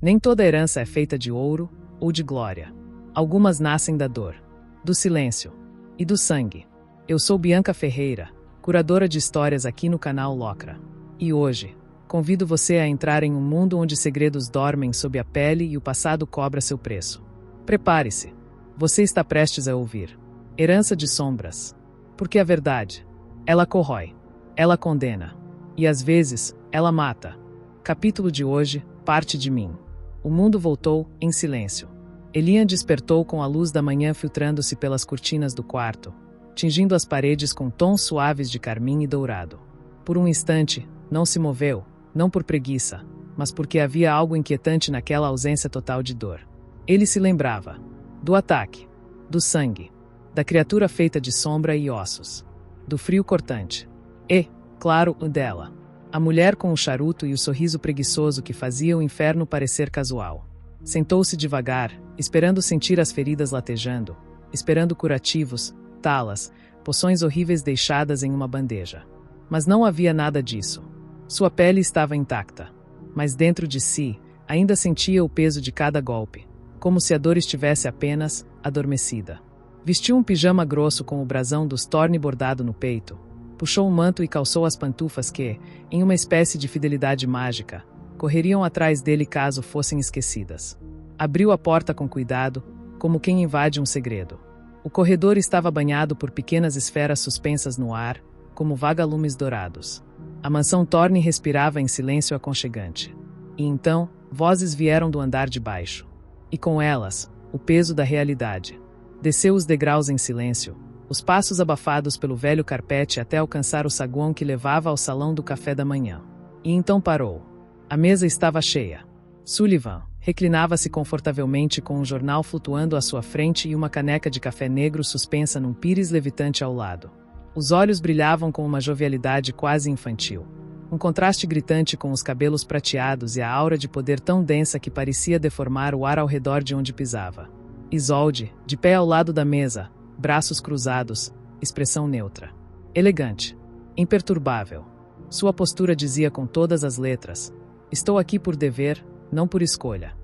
Nem toda herança é feita de ouro ou de glória. Algumas nascem da dor, do silêncio e do sangue. Eu sou Bianca Ferreira, curadora de histórias aqui no canal Locra. E hoje, convido você a entrar em um mundo onde segredos dormem sob a pele e o passado cobra seu preço. Prepare-se. Você está prestes a ouvir Herança de Sombras. Porque a verdade, ela corrói, ela condena. E às vezes, ela mata. Capítulo de hoje, parte de mim. O mundo voltou, em silêncio. Elian despertou com a luz da manhã filtrando-se pelas cortinas do quarto, tingindo as paredes com tons suaves de carmim e dourado. Por um instante, não se moveu, não por preguiça, mas porque havia algo inquietante naquela ausência total de dor. Ele se lembrava do ataque, do sangue, da criatura feita de sombra e ossos, do frio cortante. E, claro, o dela. A mulher com o charuto e o sorriso preguiçoso que fazia o inferno parecer casual. Sentou-se devagar, esperando sentir as feridas latejando, esperando curativos, talas, poções horríveis deixadas em uma bandeja. Mas não havia nada disso. Sua pele estava intacta, mas dentro de si, ainda sentia o peso de cada golpe, como se a dor estivesse apenas adormecida. Vestiu um pijama grosso com o brasão dos Thorne bordado no peito, puxou um manto e calçou as pantufas que, em uma espécie de fidelidade mágica, correriam atrás dele caso fossem esquecidas. Abriu a porta com cuidado, como quem invade um segredo. O corredor estava banhado por pequenas esferas suspensas no ar, como vagalumes dourados. A mansão Thorne respirava em silêncio aconchegante. E então, vozes vieram do andar de baixo. E com elas, o peso da realidade. Desceu os degraus em silêncio, os passos abafados pelo velho carpete até alcançar o saguão que levava ao salão do café da manhã. E então parou. A mesa estava cheia. Sullivan reclinava-se confortavelmente com um jornal flutuando à sua frente e uma caneca de café negro suspensa num pires levitante ao lado. Os olhos brilhavam com uma jovialidade quase infantil. Um contraste gritante com os cabelos prateados e a aura de poder tão densa que parecia deformar o ar ao redor de onde pisava. Isolde, de pé ao lado da mesa, braços cruzados, expressão neutra. Elegante. Imperturbável. Sua postura dizia com todas as letras: estou aqui por dever, não por escolha.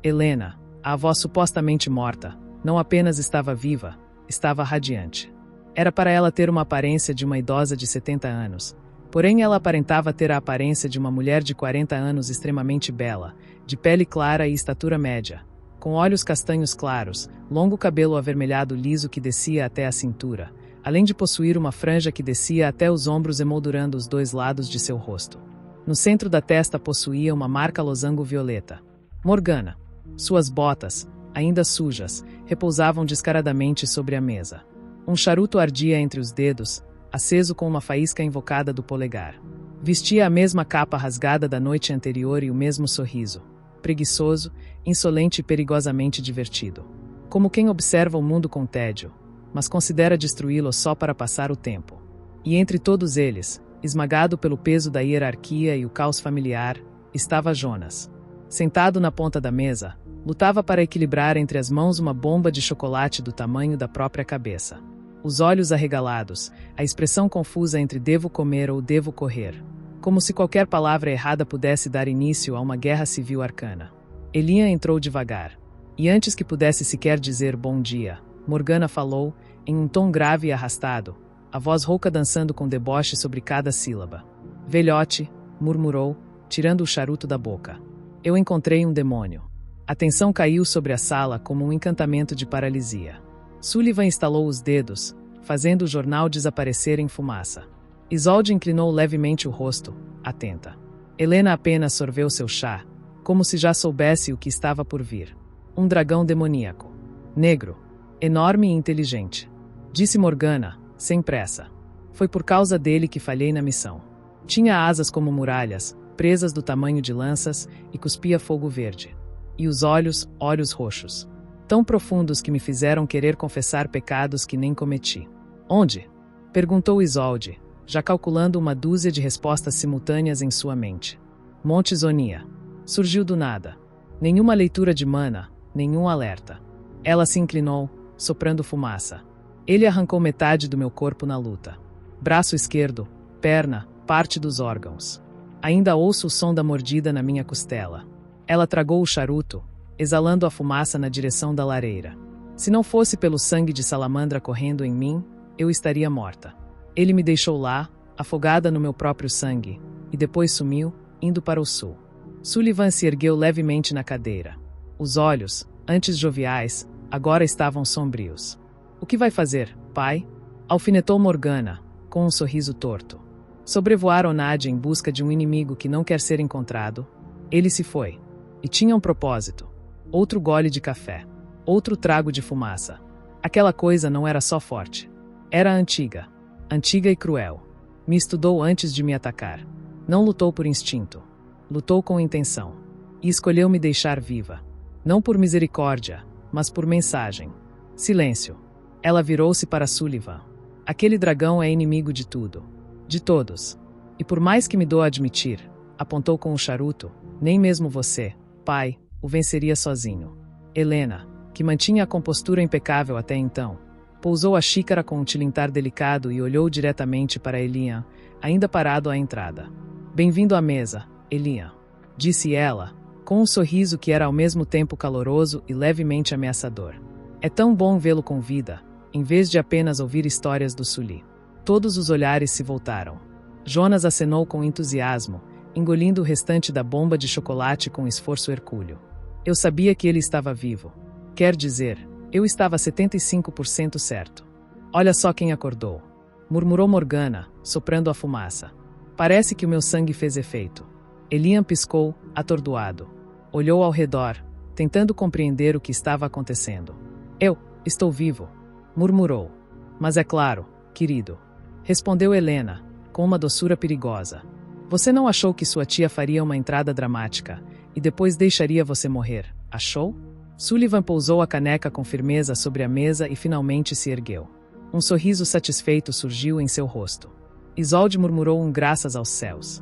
Helena, a avó supostamente morta, não apenas estava viva, estava radiante. Era para ela ter uma aparência de uma idosa de 70 anos, porém ela aparentava ter a aparência de uma mulher de 40 anos extremamente bela, de pele clara e estatura média, com olhos castanhos claros, longo cabelo avermelhado liso que descia até a cintura, além de possuir uma franja que descia até os ombros emoldurando os dois lados de seu rosto. No centro da testa possuía uma marca losango violeta. Morgana. Suas botas, ainda sujas, repousavam descaradamente sobre a mesa. Um charuto ardia entre os dedos, aceso com uma faísca invocada do polegar. Vestia a mesma capa rasgada da noite anterior e o mesmo sorriso. Preguiçoso, insolente e perigosamente divertido. Como quem observa o mundo com tédio, mas considera destruí-lo só para passar o tempo. E entre todos eles, esmagado pelo peso da hierarquia e o caos familiar, estava Jonas. Sentado na ponta da mesa, lutava para equilibrar entre as mãos uma bomba de chocolate do tamanho da própria cabeça. Os olhos arregalados, a expressão confusa entre devo comer ou devo correr, como se qualquer palavra errada pudesse dar início a uma guerra civil arcana. Elian entrou devagar. E antes que pudesse sequer dizer bom dia, Morgana falou, em um tom grave e arrastado, a voz rouca dançando com deboche sobre cada sílaba. Velhote, murmurou, tirando o charuto da boca. Eu encontrei um demônio. A tensão caiu sobre a sala como um encantamento de paralisia. Sullivan estalou os dedos, fazendo o jornal desaparecer em fumaça. Isolde inclinou levemente o rosto, atenta. Helena apenas sorveu seu chá, como se já soubesse o que estava por vir. Um dragão demoníaco. Negro. Enorme e inteligente. Disse Morgana, sem pressa. Foi por causa dele que falhei na missão. Tinha asas como muralhas, presas do tamanho de lanças, e cuspia fogo verde. E os olhos roxos. Tão profundos que me fizeram querer confessar pecados que nem cometi. Onde? Perguntou Isolde, já calculando uma dúzia de respostas simultâneas em sua mente. Monte Zonia. Surgiu do nada. Nenhuma leitura de mana, nenhum alerta. Ela se inclinou, soprando fumaça. Ele arrancou metade do meu corpo na luta. Braço esquerdo, perna, parte dos órgãos. Ainda ouço o som da mordida na minha costela. Ela tragou o charuto, exalando a fumaça na direção da lareira. Se não fosse pelo sangue de salamandra correndo em mim, eu estaria morta. Ele me deixou lá, afogada no meu próprio sangue, e depois sumiu, indo para o sul. Sullivan se ergueu levemente na cadeira. Os olhos, antes joviais, agora estavam sombrios. O que vai fazer, pai? Alfinetou Morgana, com um sorriso torto. Sobrevoar Onad em busca de um inimigo que não quer ser encontrado. Ele se foi. E tinha um propósito. Outro gole de café. Outro trago de fumaça. Aquela coisa não era só forte. Era antiga. Antiga e cruel. Me estudou antes de me atacar. Não lutou por instinto. Lutou com intenção. E escolheu me deixar viva. Não por misericórdia, mas por mensagem. Silêncio. Ela virou-se para Sullivan. Aquele dragão é inimigo de tudo. De todos. E por mais que me dou a admitir, apontou com o charuto, nem mesmo você, pai, o venceria sozinho. Helena, que mantinha a compostura impecável até então, pousou a xícara com um tilintar delicado e olhou diretamente para Elian, ainda parado à entrada. Bem-vindo à mesa, Elian, disse ela, com um sorriso que era ao mesmo tempo caloroso e levemente ameaçador. É tão bom vê-lo com vida, em vez de apenas ouvir histórias do Sully. Todos os olhares se voltaram. Jonas acenou com entusiasmo, engolindo o restante da bomba de chocolate com esforço hercúleo. Eu sabia que ele estava vivo. Quer dizer, eu estava 75% certo. Olha só quem acordou. Murmurou Morgana, soprando a fumaça. Parece que o meu sangue fez efeito. Elian piscou, atordoado. Olhou ao redor, tentando compreender o que estava acontecendo. Eu estou vivo, murmurou. Mas é claro, querido. Respondeu Helena, com uma doçura perigosa. Você não achou que sua tia faria uma entrada dramática e depois deixaria você morrer, achou? Sullivan pousou a caneca com firmeza sobre a mesa e finalmente se ergueu. Um sorriso satisfeito surgiu em seu rosto. Isolde murmurou um graças aos céus.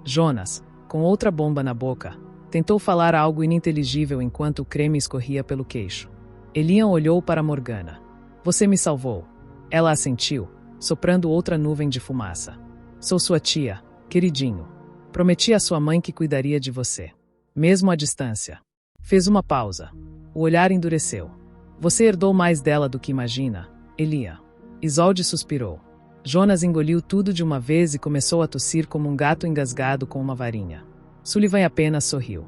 Jonas, com outra bomba na boca, tentou falar algo ininteligível enquanto o creme escorria pelo queixo. Elian olhou para Morgana. Você me salvou. Ela assentiu, soprando outra nuvem de fumaça. Sou sua tia, queridinho. Prometi à sua mãe que cuidaria de você. Mesmo à distância. Fez uma pausa. O olhar endureceu. Você herdou mais dela do que imagina, Elian. Isolde suspirou. Jonas engoliu tudo de uma vez e começou a tossir como um gato engasgado com uma varinha. Sullivan apenas sorriu.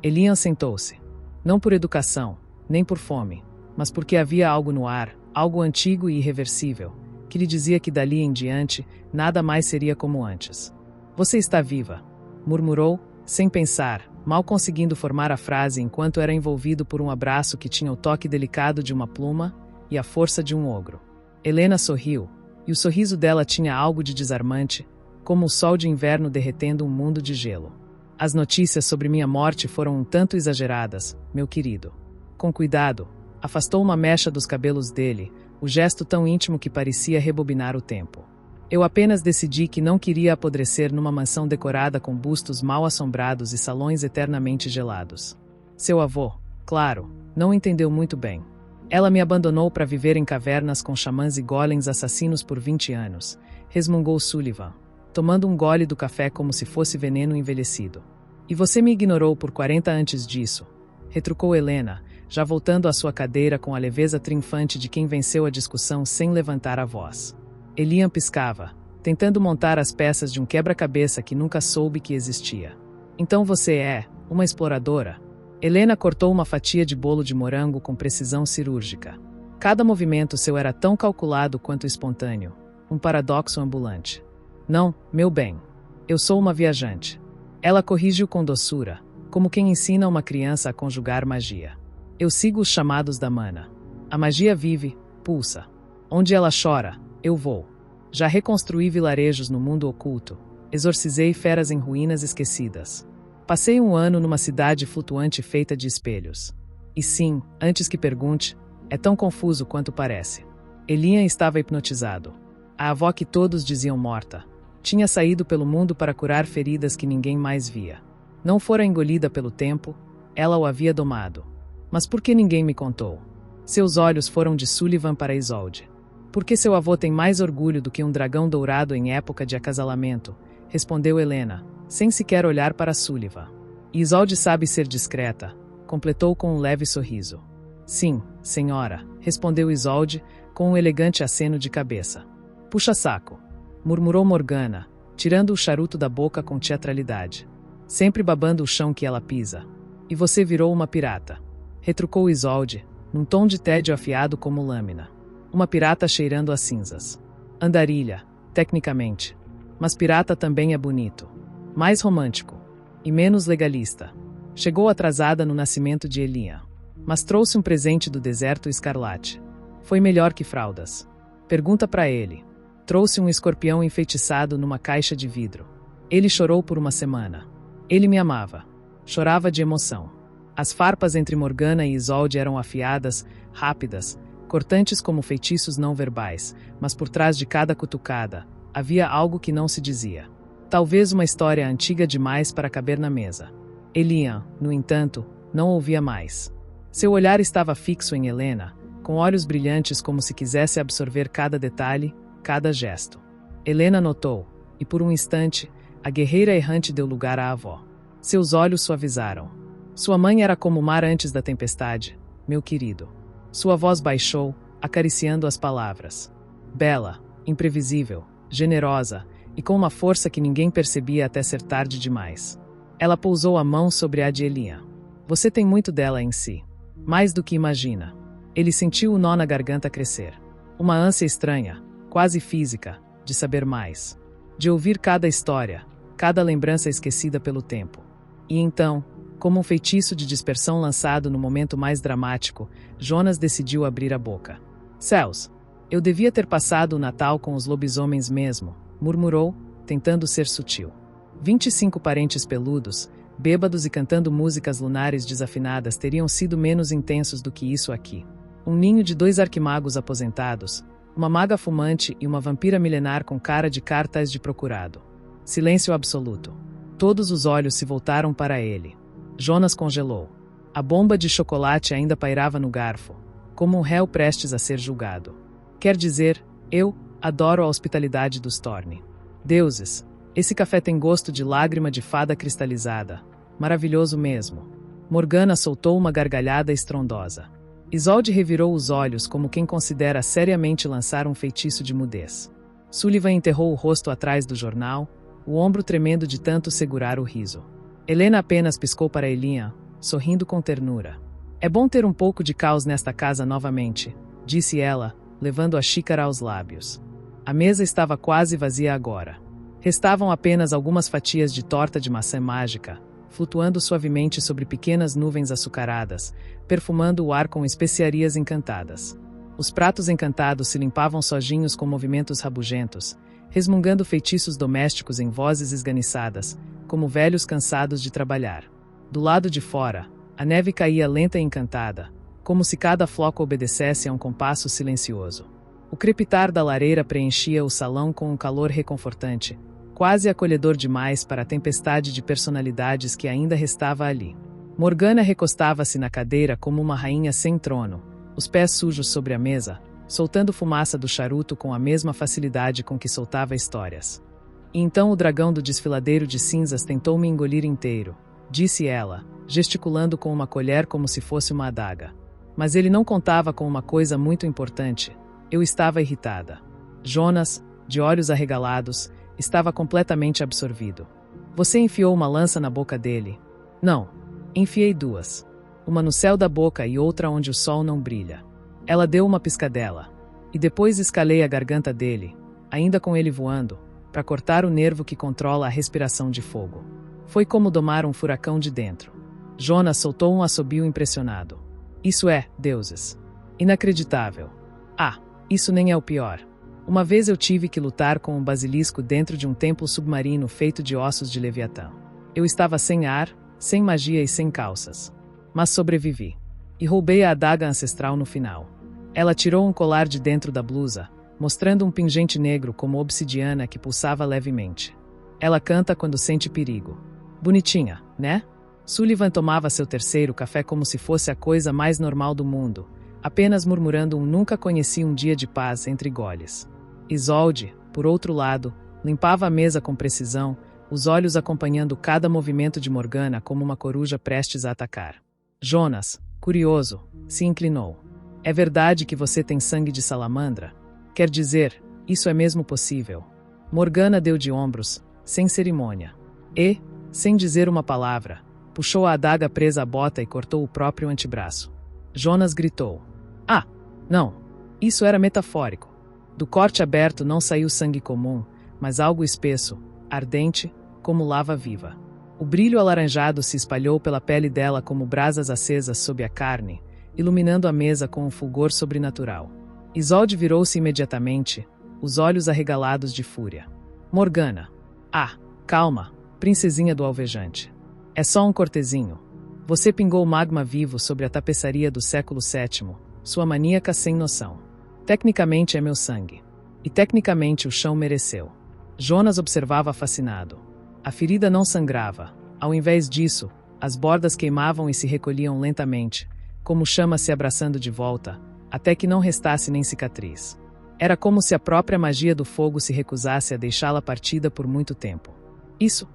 Elian sentou-se. Não por educação, nem por fome, mas porque havia algo no ar, algo antigo e irreversível, que lhe dizia que dali em diante, nada mais seria como antes. Você está viva, murmurou, sem pensar, mal conseguindo formar a frase enquanto era envolvido por um abraço que tinha o toque delicado de uma pluma e a força de um ogro. Helena sorriu, e o sorriso dela tinha algo de desarmante, como o sol de inverno derretendo um mundo de gelo. As notícias sobre minha morte foram um tanto exageradas, meu querido. Com cuidado, afastou uma mecha dos cabelos dele, o gesto tão íntimo que parecia rebobinar o tempo. Eu apenas decidi que não queria apodrecer numa mansão decorada com bustos mal assombrados e salões eternamente gelados. Seu avô, claro, não entendeu muito bem. Ela me abandonou para viver em cavernas com xamãs e golems assassinos por 20 anos, resmungou Sullivan, tomando um gole do café como se fosse veneno envelhecido. E você me ignorou por 40 antes disso, retrucou Helena, já voltando à sua cadeira com a leveza triunfante de quem venceu a discussão sem levantar a voz. Elian piscava, tentando montar as peças de um quebra-cabeça que nunca soube que existia. Então você é uma exploradora? Helena cortou uma fatia de bolo de morango com precisão cirúrgica. Cada movimento seu era tão calculado quanto espontâneo, um paradoxo ambulante. Não, meu bem. Eu sou uma viajante. Ela corrigiu com doçura, como quem ensina uma criança a conjugar magia. Eu sigo os chamados da mana. A magia vive, pulsa. Onde ela chora, eu vou. Já reconstruí vilarejos no mundo oculto, exorcizei feras em ruínas esquecidas. Passei um ano numa cidade flutuante feita de espelhos. E sim, antes que pergunte, é tão confuso quanto parece. Elian estava hipnotizado. A avó que todos diziam morta tinha saído pelo mundo para curar feridas que ninguém mais via. Não fora engolida pelo tempo, ela o havia domado. Mas por que ninguém me contou? Seus olhos foram de Sullivan para Isolde. Porque seu avô tem mais orgulho do que um dragão dourado em época de acasalamento, respondeu Helena, sem sequer olhar para Sullivan. E Isolde sabe ser discreta, completou com um leve sorriso. Sim, senhora, respondeu Isolde, com um elegante aceno de cabeça. Puxa saco, murmurou Morgana, tirando o charuto da boca com teatralidade. Sempre babando o chão que ela pisa. E você virou uma pirata. Retrucou Isolde, num tom de tédio afiado como lâmina. Uma pirata cheirando a cinzas. Andarilha, tecnicamente. Mas pirata também é bonito. Mais romântico. E menos legalista. Chegou atrasada no nascimento de Elian. Mas trouxe um presente do deserto escarlate. Foi melhor que fraldas. Pergunta pra ele. Trouxe um escorpião enfeitiçado numa caixa de vidro. Ele chorou por uma semana. Ele me amava. Chorava de emoção. As farpas entre Morgana e Isolde eram afiadas, rápidas, cortantes como feitiços não verbais, mas por trás de cada cutucada, havia algo que não se dizia. Talvez uma história antiga demais para caber na mesa. Elian, no entanto, não ouvia mais. Seu olhar estava fixo em Helena, com olhos brilhantes como se quisesse absorver cada detalhe, cada gesto. Helena notou, e por um instante, a guerreira errante deu lugar à avó. Seus olhos suavizaram. Sua mãe era como o mar antes da tempestade, meu querido. Sua voz baixou, acariciando as palavras. Bela, imprevisível, generosa, e com uma força que ninguém percebia até ser tarde demais. Ela pousou a mão sobre a de Elian. Você tem muito dela em si. Mais do que imagina. Ele sentiu o nó na garganta crescer. Uma ânsia estranha, quase física, de saber mais. De ouvir cada história, cada lembrança esquecida pelo tempo. E então, como um feitiço de dispersão lançado no momento mais dramático, Jonas decidiu abrir a boca. Céus! Eu devia ter passado o Natal com os lobisomens mesmo, murmurou, tentando ser sutil. 25 parentes peludos, bêbados e cantando músicas lunares desafinadas teriam sido menos intensos do que isso aqui. Um ninho de 2 arquimagos aposentados, uma maga fumante e uma vampira milenar com cara de cartaz de procurado. Silêncio absoluto. Todos os olhos se voltaram para ele. Jonas congelou. A bomba de chocolate ainda pairava no garfo, como um réu prestes a ser julgado. Quer dizer, eu adoro a hospitalidade dos Thorne. Deuses, esse café tem gosto de lágrima de fada cristalizada. Maravilhoso mesmo. Morgana soltou uma gargalhada estrondosa. Isolde revirou os olhos como quem considera seriamente lançar um feitiço de mudez. Sullivan enterrou o rosto atrás do jornal, o ombro tremendo de tanto segurar o riso. Helena apenas piscou para Elian, sorrindo com ternura. É bom ter um pouco de caos nesta casa novamente, disse ela, levando a xícara aos lábios. A mesa estava quase vazia agora. Restavam apenas algumas fatias de torta de maçã mágica, flutuando suavemente sobre pequenas nuvens açucaradas, perfumando o ar com especiarias encantadas. Os pratos encantados se limpavam sozinhos com movimentos rabugentos, resmungando feitiços domésticos em vozes esganiçadas, como velhos cansados de trabalhar. Do lado de fora, a neve caía lenta e encantada, como se cada floco obedecesse a um compasso silencioso. O crepitar da lareira preenchia o salão com um calor reconfortante, quase acolhedor demais para a tempestade de personalidades que ainda restava ali. Morgana recostava-se na cadeira como uma rainha sem trono, os pés sujos sobre a mesa, soltando fumaça do charuto com a mesma facilidade com que soltava histórias. E então o dragão do desfiladeiro de cinzas tentou me engolir inteiro, disse ela, gesticulando com uma colher como se fosse uma adaga. Mas ele não contava com uma coisa muito importante. Eu estava irritada. Jonas, de olhos arregalados, estava completamente absorvido. Você enfiou uma lança na boca dele? Não. Enfiei 2. Uma no céu da boca e outra onde o sol não brilha. Ela deu uma piscadela. E depois escalei a garganta dele, ainda com ele voando, para cortar o nervo que controla a respiração de fogo. Foi como domar um furacão de dentro. Jonas soltou um assobio impressionado. Isso é, deuses. Inacreditável. Ah, isso nem é o pior. Uma vez eu tive que lutar com um basilisco dentro de um templo submarino feito de ossos de Leviatã. Eu estava sem ar, sem magia e sem calças. Mas sobrevivi. E roubei a adaga ancestral no final. Ela tirou um colar de dentro da blusa, mostrando um pingente negro como obsidiana que pulsava levemente. Ela canta quando sente perigo. Bonitinha, né? Sullivan tomava seu terceiro café como se fosse a coisa mais normal do mundo, apenas murmurando um nunca conheci um dia de paz entre goles. Isolde, por outro lado, limpava a mesa com precisão, os olhos acompanhando cada movimento de Morgana como uma coruja prestes a atacar. Jonas, curioso, se inclinou. É verdade que você tem sangue de salamandra? Quer dizer, isso é mesmo possível? Morgana deu de ombros, sem cerimônia. E, sem dizer uma palavra, puxou a adaga presa à bota e cortou o próprio antebraço. Jonas gritou. Ah, não! Isso era metafórico. Do corte aberto não saiu sangue comum, mas algo espesso, ardente, como lava viva. O brilho alaranjado se espalhou pela pele dela como brasas acesas sob a carne, iluminando a mesa com um fulgor sobrenatural. Isolde virou-se imediatamente, os olhos arregalados de fúria. Morgana. Ah, calma, princesinha do alvejante. É só um cortezinho. Você pingou magma vivo sobre a tapeçaria do século VII, sua maníaca sem noção. Tecnicamente é meu sangue. E tecnicamente o chão mereceu. Jonas observava fascinado. A ferida não sangrava. Ao invés disso, as bordas queimavam e se recolhiam lentamente, como chama se abraçando de volta, até que não restasse nem cicatriz. Era como se a própria magia do fogo se recusasse a deixá-la partida por muito tempo. Isso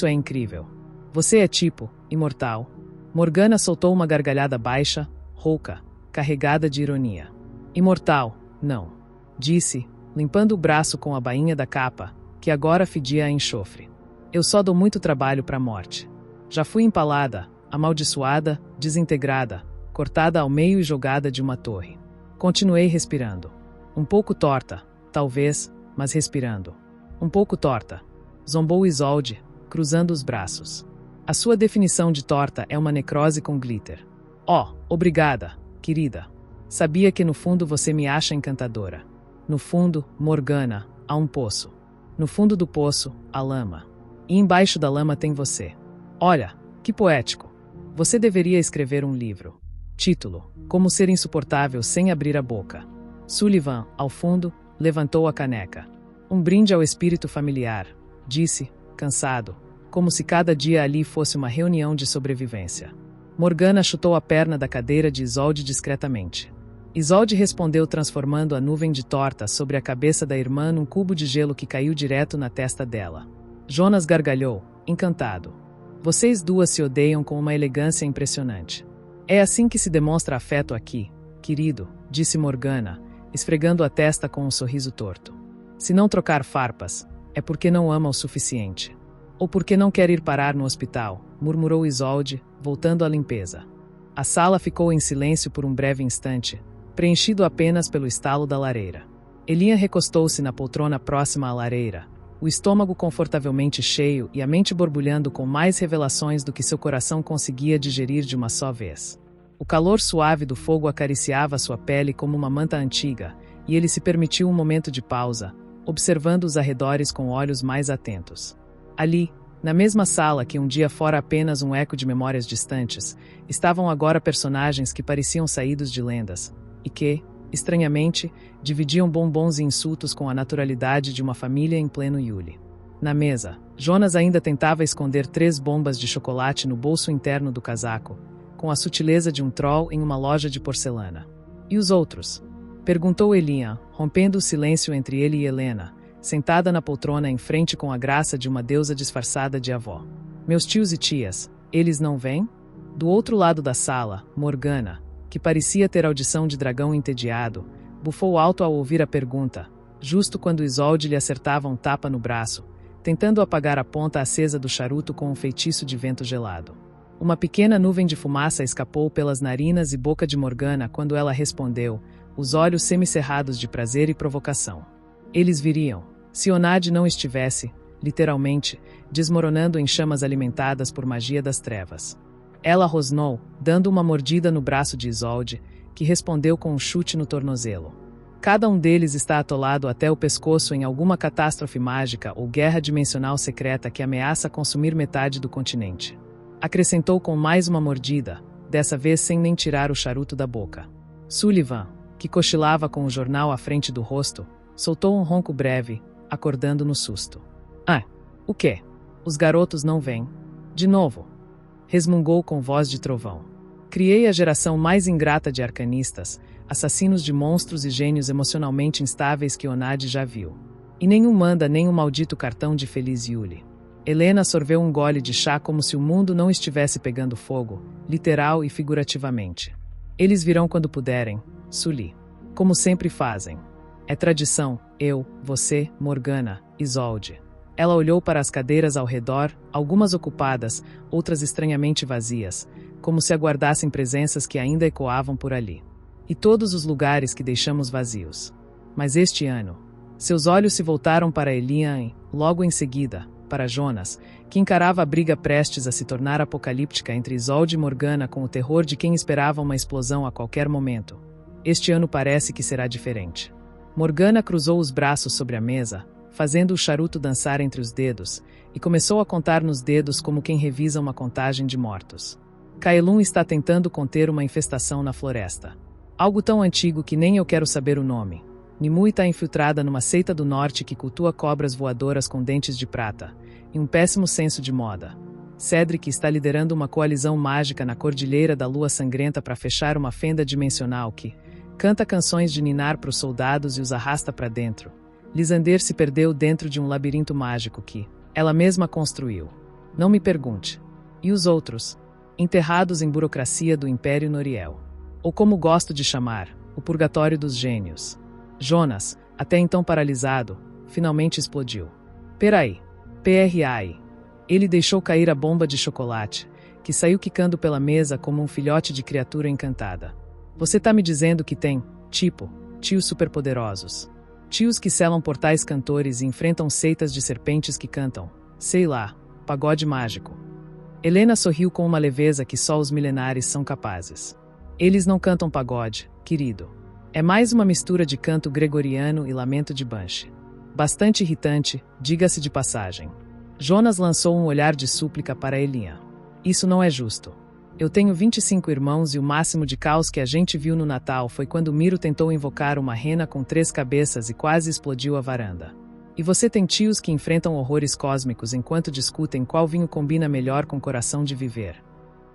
é incrível. Você é tipo, imortal. Morgana soltou uma gargalhada baixa, rouca, carregada de ironia. Imortal, não. Disse, limpando o braço com a bainha da capa, que agora fedia a enxofre. Eu só dou muito trabalho para a morte. Já fui empalada, amaldiçoada, desintegrada, cortada ao meio e jogada de uma torre. Continuei respirando. Um pouco torta, talvez, mas respirando. Um pouco torta. Zombou Isolde, cruzando os braços. A sua definição de torta é uma necrose com glitter. Oh, obrigada, querida. Sabia que no fundo você me acha encantadora. No fundo, Morgana, há um poço. No fundo do poço, a lama. E embaixo da lama tem você. Olha, que poético. Você deveria escrever um livro. Título: Como ser insuportável sem abrir a boca. Sullivan, ao fundo, levantou a caneca. Um brinde ao espírito familiar, disse, cansado, como se cada dia ali fosse uma reunião de sobrevivência. Morgana chutou a perna da cadeira de Isolde discretamente. Isolde respondeu transformando a nuvem de torta sobre a cabeça da irmã num cubo de gelo que caiu direto na testa dela. Jonas gargalhou, encantado. Vocês duas se odeiam com uma elegância impressionante. É assim que se demonstra afeto aqui, querido, disse Morgana, esfregando a testa com um sorriso torto. Se não trocar farpas, é porque não ama o suficiente. Ou porque não quer ir parar no hospital, murmurou Isolde, voltando à limpeza. A sala ficou em silêncio por um breve instante, preenchido apenas pelo estalo da lareira. Elian recostou-se na poltrona próxima à lareira, o estômago confortavelmente cheio e a mente borbulhando com mais revelações do que seu coração conseguia digerir de uma só vez. O calor suave do fogo acariciava sua pele como uma manta antiga, e ele se permitiu um momento de pausa, observando os arredores com olhos mais atentos. Ali, na mesma sala que um dia fora apenas um eco de memórias distantes, estavam agora personagens que pareciam saídos de lendas, e que, estranhamente, dividiam bombons e insultos com a naturalidade de uma família em pleno Yule. Na mesa, Jonas ainda tentava esconder 3 bombas de chocolate no bolso interno do casaco, com a sutileza de um troll em uma loja de porcelana. E os outros? Perguntou Elian, rompendo o silêncio entre ele e Helena, sentada na poltrona em frente com a graça de uma deusa disfarçada de avó. Meus tios e tias, eles não vêm? Do outro lado da sala, Morgana, que parecia ter audição de dragão entediado, bufou alto ao ouvir a pergunta, justo quando Isolde lhe acertava um tapa no braço, tentando apagar a ponta acesa do charuto com um feitiço de vento gelado. Uma pequena nuvem de fumaça escapou pelas narinas e boca de Morgana quando ela respondeu, os olhos semicerrados de prazer e provocação. Eles viriam, se Onad não estivesse, literalmente, desmoronando em chamas alimentadas por magia das trevas. Ela rosnou, dando uma mordida no braço de Isolde, que respondeu com um chute no tornozelo. Cada um deles está atolado até o pescoço em alguma catástrofe mágica ou guerra dimensional secreta que ameaça consumir metade do continente. Acrescentou com mais uma mordida, dessa vez sem nem tirar o charuto da boca. Sullivan, que cochilava com o jornal à frente do rosto, soltou um ronco breve, acordando no susto. Ah, o quê? Os garotos não vêm? De novo. Resmungou com voz de trovão. Criei a geração mais ingrata de arcanistas, assassinos de monstros e gênios emocionalmente instáveis que Onad já viu. E nenhum manda nem um maldito cartão de feliz Yule. Helena sorveu um gole de chá como se o mundo não estivesse pegando fogo, literal e figurativamente. Eles virão quando puderem, Sully. Como sempre fazem. É tradição, eu, você, Morgana, Isolde. Ela olhou para as cadeiras ao redor, algumas ocupadas, outras estranhamente vazias, como se aguardassem presenças que ainda ecoavam por ali. E todos os lugares que deixamos vazios. Mas este ano, seus olhos se voltaram para Elian e, logo em seguida, para Jonas, que encarava a briga prestes a se tornar apocalíptica entre Isolde e Morgana com o terror de quem esperava uma explosão a qualquer momento. Este ano parece que será diferente. Morgana cruzou os braços sobre a mesa, fazendo o charuto dançar entre os dedos, e começou a contar nos dedos como quem revisa uma contagem de mortos. Kaelum está tentando conter uma infestação na floresta. Algo tão antigo que nem eu quero saber o nome. Nimue está infiltrada numa seita do norte que cultua cobras voadoras com dentes de prata, e um péssimo senso de moda. Cedric está liderando uma coalizão mágica na Cordilheira da Lua Sangrenta para fechar uma fenda dimensional que canta canções de ninar para os soldados e os arrasta para dentro. Lysander se perdeu dentro de um labirinto mágico que ela mesma construiu. Não me pergunte. E os outros? Enterrados em burocracia do Império Noriel. Ou como gosto de chamar, o Purgatório dos Gênios. Jonas, até então paralisado, finalmente explodiu. Peraí. PRAI. Ele deixou cair a bomba de chocolate, que saiu quicando pela mesa como um filhote de criatura encantada. Você tá me dizendo que tem, tipo, tios superpoderosos. Tios que selam portais cantores e enfrentam seitas de serpentes que cantam, sei lá, pagode mágico. Helena sorriu com uma leveza que só os milenares são capazes. Eles não cantam pagode, querido. É mais uma mistura de canto gregoriano e lamento de Banshee. Bastante irritante, diga-se de passagem. Jonas lançou um olhar de súplica para Elian. Isso não é justo. Eu tenho 25 irmãos e o máximo de caos que a gente viu no Natal foi quando Miro tentou invocar uma rena com 3 cabeças e quase explodiu a varanda. E você tem tios que enfrentam horrores cósmicos enquanto discutem qual vinho combina melhor com o coração de viver.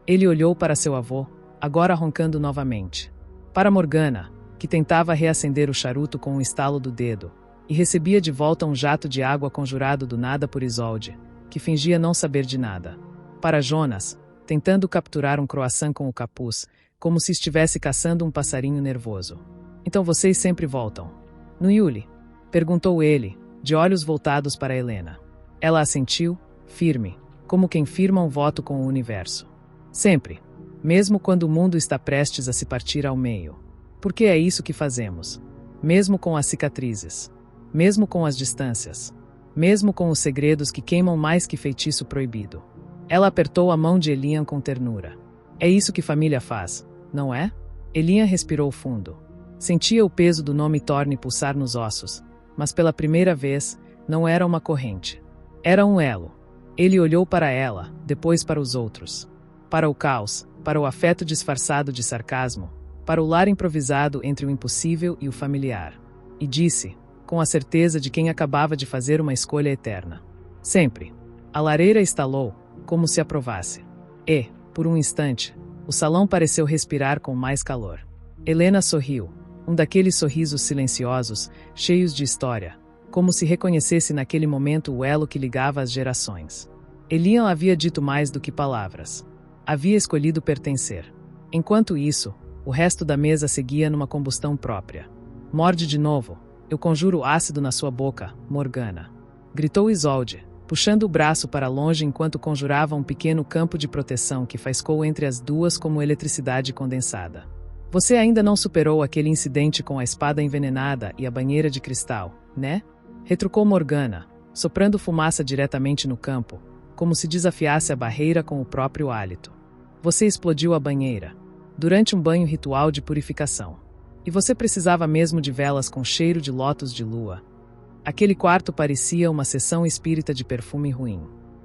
Ele olhou para seu avô, agora roncando novamente. Para Morgana, que tentava reacender o charuto com um estalo do dedo, e recebia de volta um jato de água conjurado do nada por Isolde, que fingia não saber de nada. Para Jonas, tentando capturar um croissant com o capuz, como se estivesse caçando um passarinho nervoso. Então vocês sempre voltam. No Yuli? Perguntou ele, de olhos voltados para Helena. Ela assentiu, firme, como quem firma um voto com o universo. Sempre. Mesmo quando o mundo está prestes a se partir ao meio. Porque é isso que fazemos. Mesmo com as cicatrizes. Mesmo com as distâncias. Mesmo com os segredos que queimam mais que feitiço proibido. Ela apertou a mão de Elian com ternura. É isso que família faz, não é? Elian respirou fundo. Sentia o peso do nome Thorne pulsar nos ossos, mas pela primeira vez, não era uma corrente. Era um elo. Ele olhou para ela, depois para os outros. Para o caos, para o afeto disfarçado de sarcasmo, para o lar improvisado entre o impossível e o familiar. E disse, com a certeza de quem acabava de fazer uma escolha eterna. Sempre. A lareira estalou, como se aprovasse. E, por um instante, o salão pareceu respirar com mais calor. Helena sorriu, um daqueles sorrisos silenciosos, cheios de história, como se reconhecesse naquele momento o elo que ligava as gerações. Elian havia dito mais do que palavras. Havia escolhido pertencer. Enquanto isso, o resto da mesa seguia numa combustão própria. Morde de novo. Eu conjuro ácido na sua boca, Morgana. Gritou Isolde, puxando o braço para longe enquanto conjurava um pequeno campo de proteção que faiscou entre as duas como eletricidade condensada. Você ainda não superou aquele incidente com a espada envenenada e a banheira de cristal, né? Retrucou Morgana, soprando fumaça diretamente no campo, como se desafiasse a barreira com o próprio hálito. Você explodiu a banheira, durante um banho ritual de purificação. E você precisava mesmo de velas com cheiro de lótus de lua. Aquele quarto parecia uma sessão espírita de perfume ruim.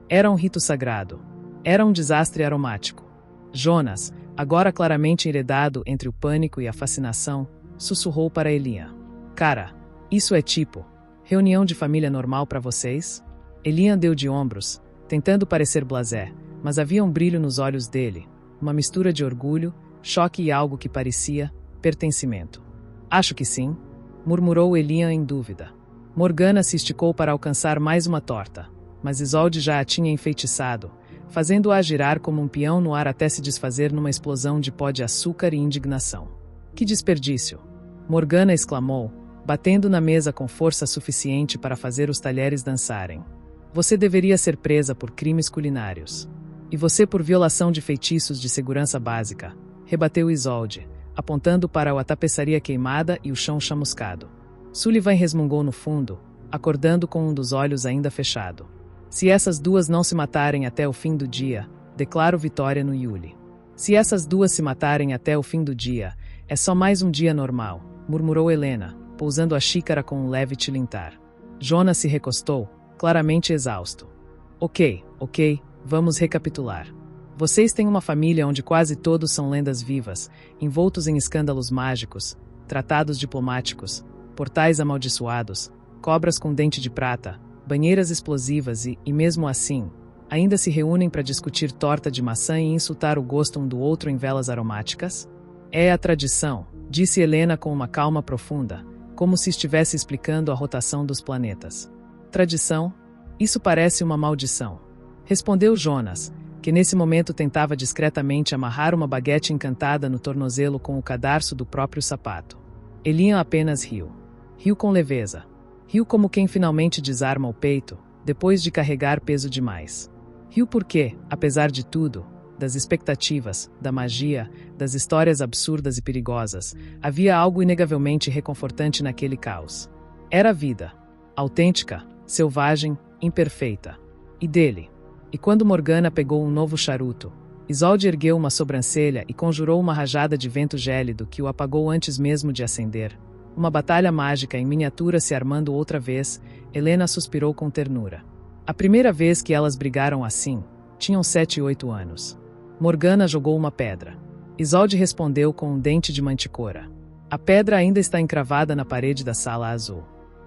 Era um rito sagrado. Era um desastre aromático. Jonas, agora claramente enredado entre o pânico e a fascinação, sussurrou para Elian. Cara, isso é tipo, reunião de família normal para vocês? Elian deu de ombros, tentando parecer blasé, mas havia um brilho nos olhos dele, uma mistura de orgulho, choque e algo que parecia pertencimento. Acho que sim, murmurou Elian em dúvida. Morgana se esticou para alcançar mais uma torta, mas Isolde já a tinha enfeitiçado, fazendo-a girar como um peão no ar até se desfazer numa explosão de pó de açúcar e indignação. Que desperdício! Morgana exclamou, batendo na mesa com força suficiente para fazer os talheres dançarem. Você deveria ser presa por crimes culinários. E você por violação de feitiços de segurança básica, rebateu Isolde, apontando para a tapeçaria queimada e o chão chamuscado. Sullivan resmungou no fundo, acordando com um dos olhos ainda fechado. Se essas duas não se matarem até o fim do dia, declaro vitória no Yule. Se essas duas se matarem até o fim do dia, é só mais um dia normal, murmurou Helena, pousando a xícara com um leve tilintar. Jonas se recostou, claramente exausto. Ok, vamos recapitular. Vocês têm uma família onde quase todos são lendas vivas, envoltos em escândalos mágicos, tratados diplomáticos, portais amaldiçoados, cobras com dente de prata, banheiras explosivas e mesmo assim, ainda se reúnem para discutir torta de maçã e insultar o gosto um do outro em velas aromáticas? É a tradição, disse Helena com uma calma profunda, como se estivesse explicando a rotação dos planetas. Tradição? Isso parece uma maldição. Respondeu Jonas, que nesse momento tentava discretamente amarrar uma baguete encantada no tornozelo com o cadarço do próprio sapato. Elian apenas riu. Riu com leveza. Riu como quem finalmente desarma o peito, depois de carregar peso demais. Riu porque, apesar de tudo, das expectativas, da magia, das histórias absurdas e perigosas, havia algo inegavelmente reconfortante naquele caos. Era a vida. Autêntica, selvagem, imperfeita. E dele. E quando Morgana pegou um novo charuto, Isolde ergueu uma sobrancelha e conjurou uma rajada de vento gélido que o apagou antes mesmo de acender. Uma batalha mágica em miniatura se armando outra vez, Helena suspirou com ternura. A primeira vez que elas brigaram assim, tinham 7 e 8 anos. Morgana jogou uma pedra. Isolde respondeu com um dente de manticora. A pedra ainda está encravada na parede da sala azul.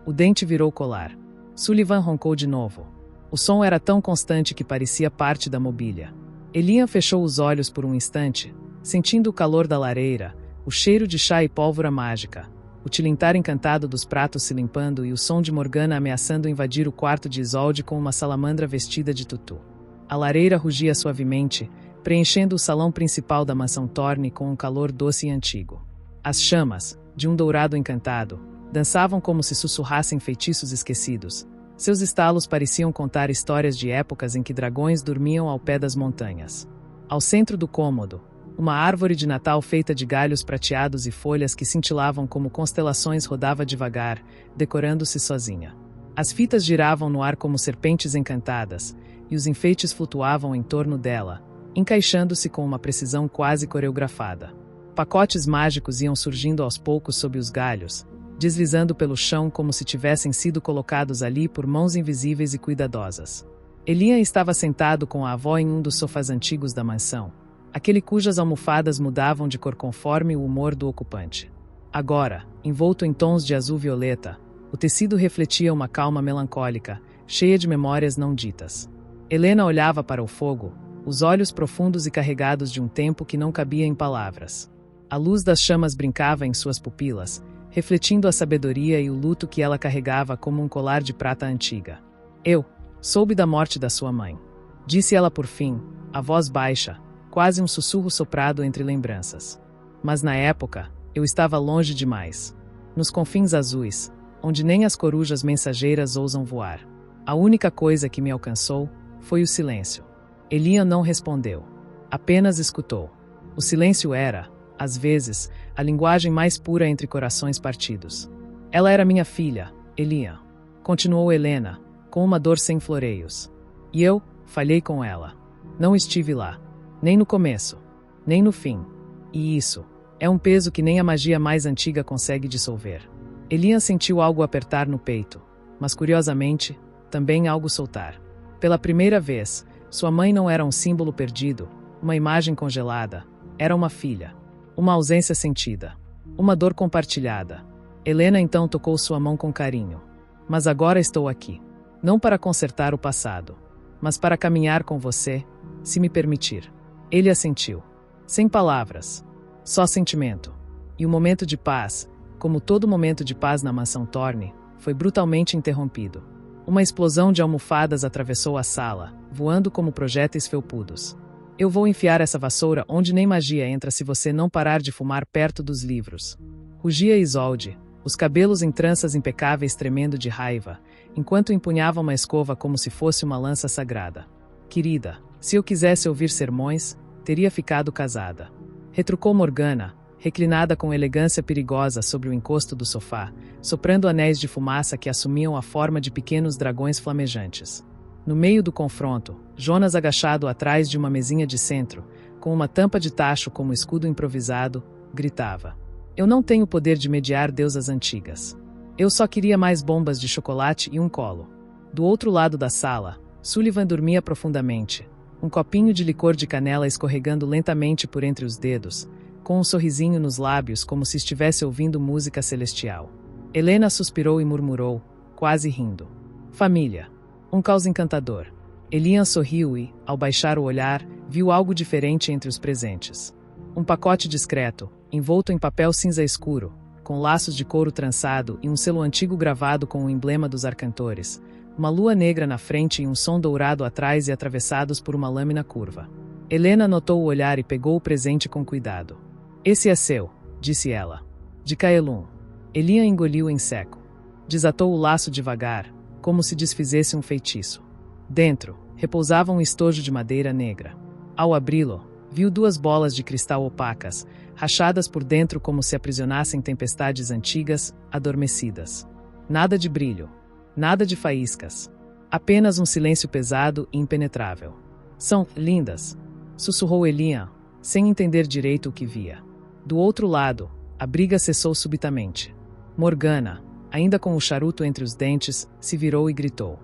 O dente virou colar. Sullivan roncou de novo. O som era tão constante que parecia parte da mobília. Elian fechou os olhos por um instante, sentindo o calor da lareira, o cheiro de chá e pólvora mágica, o tilintar encantado dos pratos se limpando e o som de Morgana ameaçando invadir o quarto de Isolde com uma salamandra vestida de tutu. A lareira rugia suavemente, preenchendo o salão principal da mansão Thorne com um calor doce e antigo. As chamas, de um dourado encantado, dançavam como se sussurrassem feitiços esquecidos. Seus estalos pareciam contar histórias de épocas em que dragões dormiam ao pé das montanhas. Ao centro do cômodo, uma árvore de Natal feita de galhos prateados e folhas que cintilavam como constelações rodava devagar, decorando-se sozinha. As fitas giravam no ar como serpentes encantadas, e os enfeites flutuavam em torno dela, encaixando-se com uma precisão quase coreografada. Pacotes mágicos iam surgindo aos poucos sob os galhos, deslizando pelo chão como se tivessem sido colocados ali por mãos invisíveis e cuidadosas. Elian estava sentado com a avó em um dos sofás antigos da mansão, aquele cujas almofadas mudavam de cor conforme o humor do ocupante. Agora, envolto em tons de azul-violeta, o tecido refletia uma calma melancólica, cheia de memórias não ditas. Helena olhava para o fogo, os olhos profundos e carregados de um tempo que não cabia em palavras. A luz das chamas brincava em suas pupilas, refletindo a sabedoria e o luto que ela carregava como um colar de prata antiga. Eu soube da morte da sua mãe, disse ela por fim, a voz baixa, quase um sussurro soprado entre lembranças. Mas na época, eu estava longe demais. Nos confins azuis, onde nem as corujas mensageiras ousam voar. A única coisa que me alcançou foi o silêncio. Elian não respondeu. Apenas escutou. O silêncio era, às vezes, a linguagem mais pura entre corações partidos. Ela era minha filha, Elian. Continuou Helena, com uma dor sem floreios. E eu falhei com ela. Não estive lá. Nem no começo. Nem no fim. E isso é um peso que nem a magia mais antiga consegue dissolver. Elian sentiu algo apertar no peito, mas curiosamente, também algo soltar. Pela primeira vez, sua mãe não era um símbolo perdido, uma imagem congelada. Era uma filha. Uma ausência sentida. Uma dor compartilhada. Helena então tocou sua mão com carinho. Mas agora estou aqui. Não para consertar o passado, mas para caminhar com você, se me permitir. Ele assentiu. Sem palavras. Só sentimento. E o momento de paz, como todo momento de paz na mansão Thorne, foi brutalmente interrompido. Uma explosão de almofadas atravessou a sala, voando como projéteis felpudos. Eu vou enfiar essa vassoura onde nem magia entra se você não parar de fumar perto dos livros. Rugia Isolde, os cabelos em tranças impecáveis tremendo de raiva, enquanto empunhava uma escova como se fosse uma lança sagrada. Querida, se eu quisesse ouvir sermões, teria ficado casada. Retrucou Morgana, reclinada com elegância perigosa sobre o encosto do sofá, soprando anéis de fumaça que assumiam a forma de pequenos dragões flamejantes. No meio do confronto, Jonas agachado atrás de uma mesinha de centro, com uma tampa de tacho como escudo improvisado, gritava: Eu não tenho poder de mediar deusas antigas. Eu só queria mais bombas de chocolate e um colo. Do outro lado da sala, Sullivan dormia profundamente, um copinho de licor de canela escorregando lentamente por entre os dedos, com um sorrisinho nos lábios como se estivesse ouvindo música celestial. Helena suspirou e murmurou, quase rindo: Família. Um caos encantador. Elian sorriu e, ao baixar o olhar, viu algo diferente entre os presentes. Um pacote discreto, envolto em papel cinza escuro, com laços de couro trançado e um selo antigo gravado com o emblema dos arcantores, uma lua negra na frente e um som dourado atrás e atravessados por uma lâmina curva. Helena notou o olhar e pegou o presente com cuidado. Esse é seu, disse ela. De Caelum. Elian engoliu em seco. Desatou o laço devagar, como se desfizesse um feitiço. Dentro, repousava um estojo de madeira negra. Ao abri-lo, viu duas bolas de cristal opacas, rachadas por dentro como se aprisionassem tempestades antigas, adormecidas. Nada de brilho. Nada de faíscas. Apenas um silêncio pesado e impenetrável. São lindas, sussurrou Elian, sem entender direito o que via. Do outro lado, a briga cessou subitamente. Morgana, ainda com o charuto entre os dentes, se virou e gritou: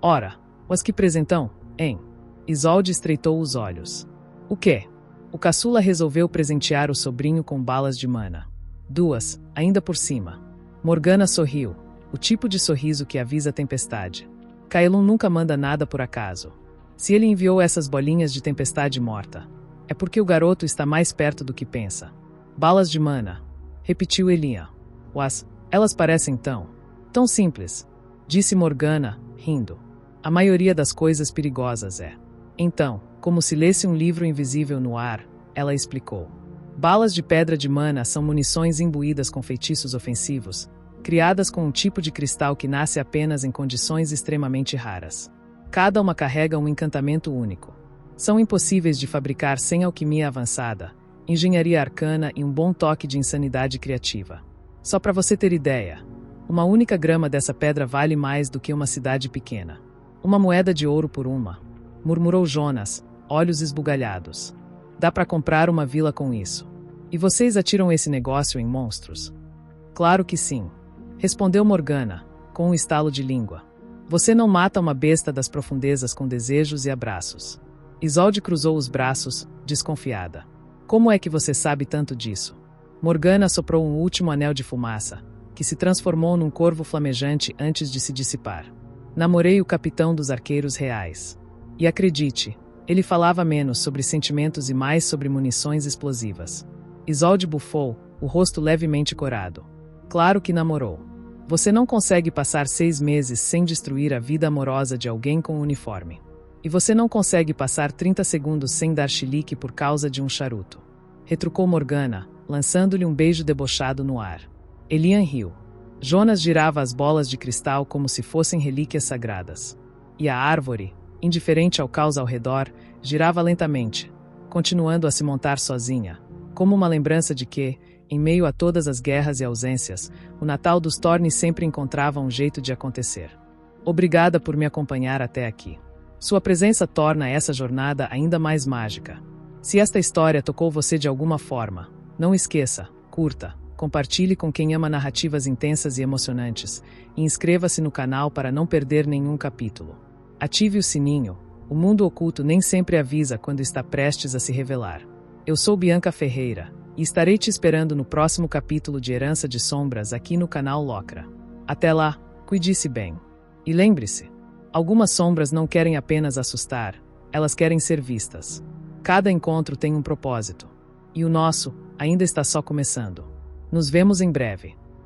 Ora, mas que presentão, hein? Isolde estreitou os olhos. O quê? O caçula resolveu presentear o sobrinho com balas de mana. 2, ainda por cima. Morgana sorriu, o tipo de sorriso que avisa a tempestade. Caelum nunca manda nada por acaso. Se ele enviou essas bolinhas de tempestade morta, é porque o garoto está mais perto do que pensa. Balas de mana, repetiu Elian. Elas parecem tão simples, disse Morgana, rindo. A maioria das coisas perigosas é. Então, como se lesse um livro invisível no ar, ela explicou. Balas de pedra de mana são munições imbuídas com feitiços ofensivos, criadas com um tipo de cristal que nasce apenas em condições extremamente raras. Cada uma carrega um encantamento único. São impossíveis de fabricar sem alquimia avançada, engenharia arcana e um bom toque de insanidade criativa. Só para você ter ideia, uma única grama dessa pedra vale mais do que uma cidade pequena. Uma moeda de ouro por uma, murmurou Jonas, olhos esbugalhados. Dá para comprar uma vila com isso. E vocês atiram esse negócio em monstros? Claro que sim, respondeu Morgana, com um estalo de língua. Você não mata uma besta das profundezas com desejos e abraços. Isolde cruzou os braços, desconfiada. Como é que você sabe tanto disso? Morgana soprou um último anel de fumaça, que se transformou num corvo flamejante antes de se dissipar. Namorei o capitão dos arqueiros reais. E acredite, ele falava menos sobre sentimentos e mais sobre munições explosivas. Isolde bufou, o rosto levemente corado. Claro que namorou. Você não consegue passar 6 meses sem destruir a vida amorosa de alguém com um uniforme. E você não consegue passar 30 segundos sem dar chilique por causa de um charuto. Retrucou Morgana, lançando-lhe um beijo debochado no ar. Elian riu. Jonas girava as bolas de cristal como se fossem relíquias sagradas. E a árvore, indiferente ao caos ao redor, girava lentamente, continuando a se montar sozinha, como uma lembrança de que, em meio a todas as guerras e ausências, o Natal dos Thorne sempre encontrava um jeito de acontecer. Obrigada por me acompanhar até aqui. Sua presença torna essa jornada ainda mais mágica. Se esta história tocou você de alguma forma, não esqueça, curta, compartilhe com quem ama narrativas intensas e emocionantes, e inscreva-se no canal para não perder nenhum capítulo. Ative o sininho, o mundo oculto nem sempre avisa quando está prestes a se revelar. Eu sou Bianca Ferreira, e estarei te esperando no próximo capítulo de Herança de Sombras aqui no canal Locra. Até lá, cuide-se bem. E lembre-se, algumas sombras não querem apenas assustar, elas querem ser vistas. Cada encontro tem um propósito. E o nosso ainda está só começando. Nos vemos em breve.